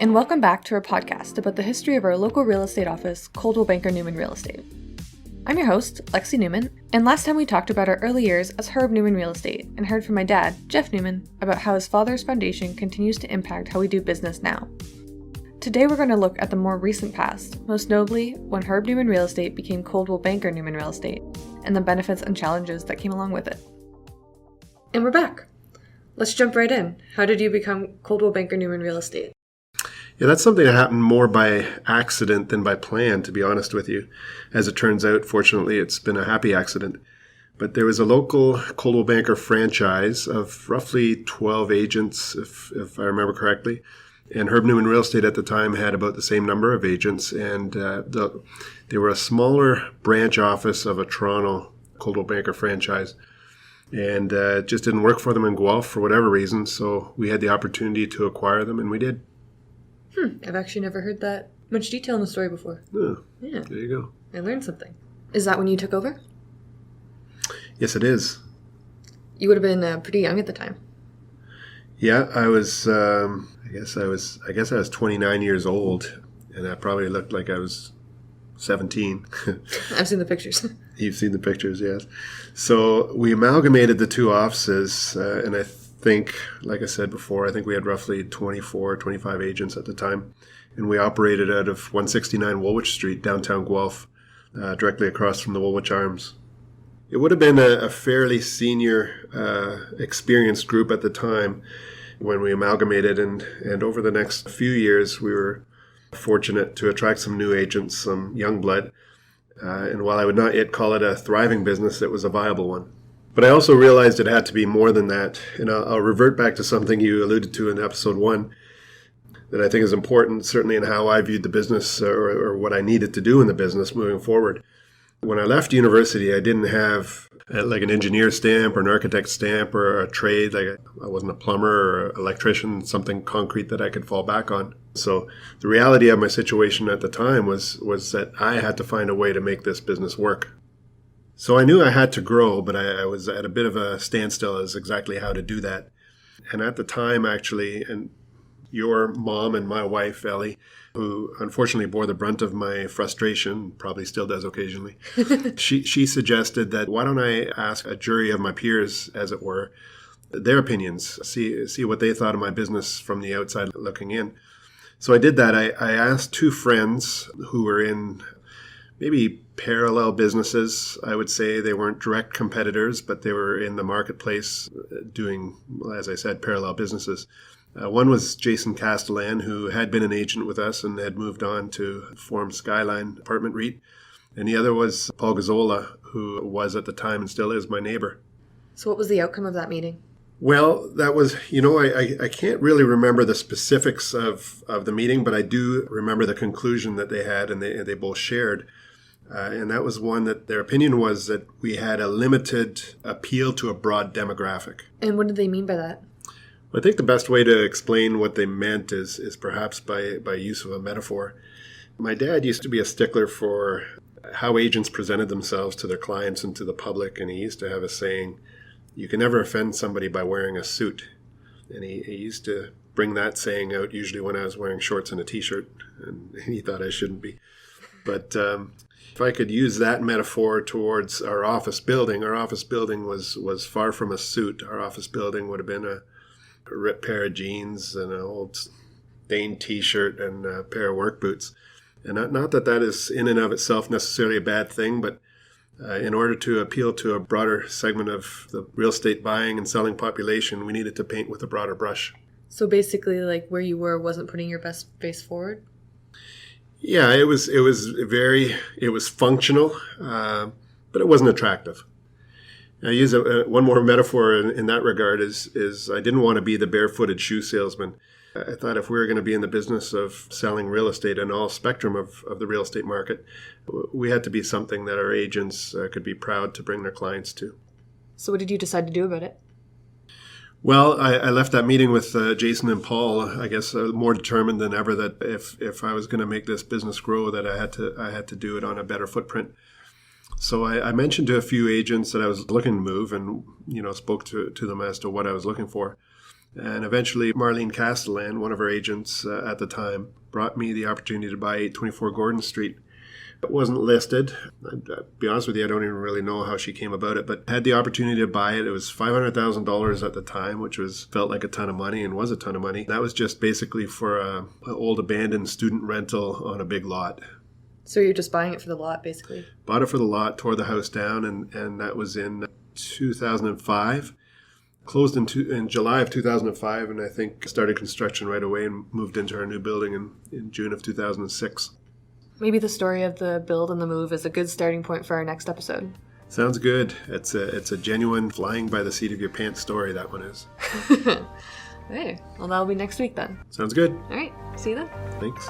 and welcome back to our podcast about the history of our local real estate office, Coldwell Banker Neumann Real Estate. I'm your host, Lexie Neumann, and last time we talked about our early years as Herb Neumann Real Estate and heard from my dad, Jeff Neumann, about how his father's foundation continues to impact how we do business now. Today we're going to look at the more recent past, most notably when Herb Neumann Real Estate became Coldwell Banker Neumann Real Estate, and the benefits and challenges that came along with it. And we're back. Let's jump right in. How did you become Coldwell Banker Neumann Real Estate? Yeah, that's something that happened more by accident than by plan, to be honest with you. As it turns out, fortunately, it's been a happy accident. But there was a local Coldwell Banker franchise of roughly 12 agents, if I remember correctly. And Herb Neumann Real Estate at the time had about the same number of agents. And they were a smaller branch office of a Toronto Coldwell Banker franchise. And it just didn't work for them in Guelph for whatever reason. So we had the opportunity to acquire them, and we did. I've actually never heard that much detail in the story before. Oh, yeah. There you go. I learned something. Is that when you took over? Yes, it is. You would have been pretty young at the time. Yeah, I was. I guess I was 29 years old, and I probably looked like I was 17. I've seen the pictures. You've seen the pictures, yes. So we amalgamated the two offices, and I think, like I said before, I think we had roughly 24, 25 agents at the time. And we operated out of 169 Woolwich Street, downtown Guelph, directly across from the Woolwich Arms. It would have been a fairly senior, experienced group at the time when we amalgamated. And over the next few years, we were fortunate to attract some new agents, some young blood. And while I would not yet call it a thriving business, it was a viable one. But I also realized it had to be more than that. And I'll revert back to something you alluded to in episode 1 that I think is important, certainly in how I viewed the business or what I needed to do in the business moving forward. When I left university, I didn't have like an engineer stamp or an architect stamp or a trade. Like I wasn't a plumber or electrician, something concrete that I could fall back on. So the reality of my situation at the time was that I had to find a way to make this business work. So I knew I had to grow, but I was at a bit of a standstill as exactly how to do that. And at the time, actually, and your mom and my wife, Ellie, who unfortunately bore the brunt of my frustration, probably still does occasionally, she suggested that why don't I ask a jury of my peers, as it were, their opinions, see what they thought of my business from the outside looking in. So I did that. I asked two friends who were in maybe parallel businesses. I would say they weren't direct competitors, but they were in the marketplace doing, as I said, parallel businesses. One was Jason Castellan, who had been an agent with us and had moved on to form Skyline Apartment REIT. And the other was Paul Gazzola, who was at the time and still is my neighbor. So what was the outcome of that meeting? Well, that was, I can't really remember the specifics of the meeting, but I do remember the conclusion that they had and they both shared. And that was one that their opinion was that we had a limited appeal to a broad demographic. And what did they mean by that? I think the best way to explain what they meant is perhaps by use of a metaphor. My dad used to be a stickler for how agents presented themselves to their clients and to the public, and he used to have a saying, you can never offend somebody by wearing a suit. And he used to bring that saying out usually when I was wearing shorts and a t-shirt, and he thought I shouldn't be. But if I could use that metaphor towards our office building was far from a suit. Our office building would have been a ripped pair of jeans and an old stained t-shirt and a pair of work boots. And not that is in and of itself necessarily a bad thing, but in order to appeal to a broader segment of the real estate buying and selling population, we needed to paint with a broader brush. So basically, like where you were wasn't putting your best face forward? Yeah, it was functional, but it wasn't attractive. I use one more metaphor in that regard is I didn't want to be the barefooted shoe salesman. I thought if we were going to be in the business of selling real estate in all spectrum of the real estate market, we had to be something that our agents could be proud to bring their clients to. So what did you decide to do about it? Well, I left that meeting with Jason and Paul, I guess, more determined than ever that if I was going to make this business grow, that I had to do it on a better footprint. So I mentioned to a few agents that I was looking to move and, spoke to them as to what I was looking for. And eventually, Marlene Castellan, one of our agents at the time, brought me the opportunity to buy 824 Gordon Street. It wasn't listed. I'll be honest with you, I don't even really know how she came about it, but had the opportunity to buy it. It was $500,000 at the time, which felt like a ton of money and was a ton of money. That was just basically for an old abandoned student rental on a big lot. So you're just buying it for the lot, basically? Bought it for the lot, tore the house down, and that was in 2005. Closed in July of 2005, and I think started construction right away and moved into our new building in June of 2006. Maybe the story of the build and the move is a good starting point for our next episode. Sounds good. It's a genuine flying by the seat of your pants story, that one is. Hey, well, that'll be next week then. Sounds good. All right, see you then. Thanks.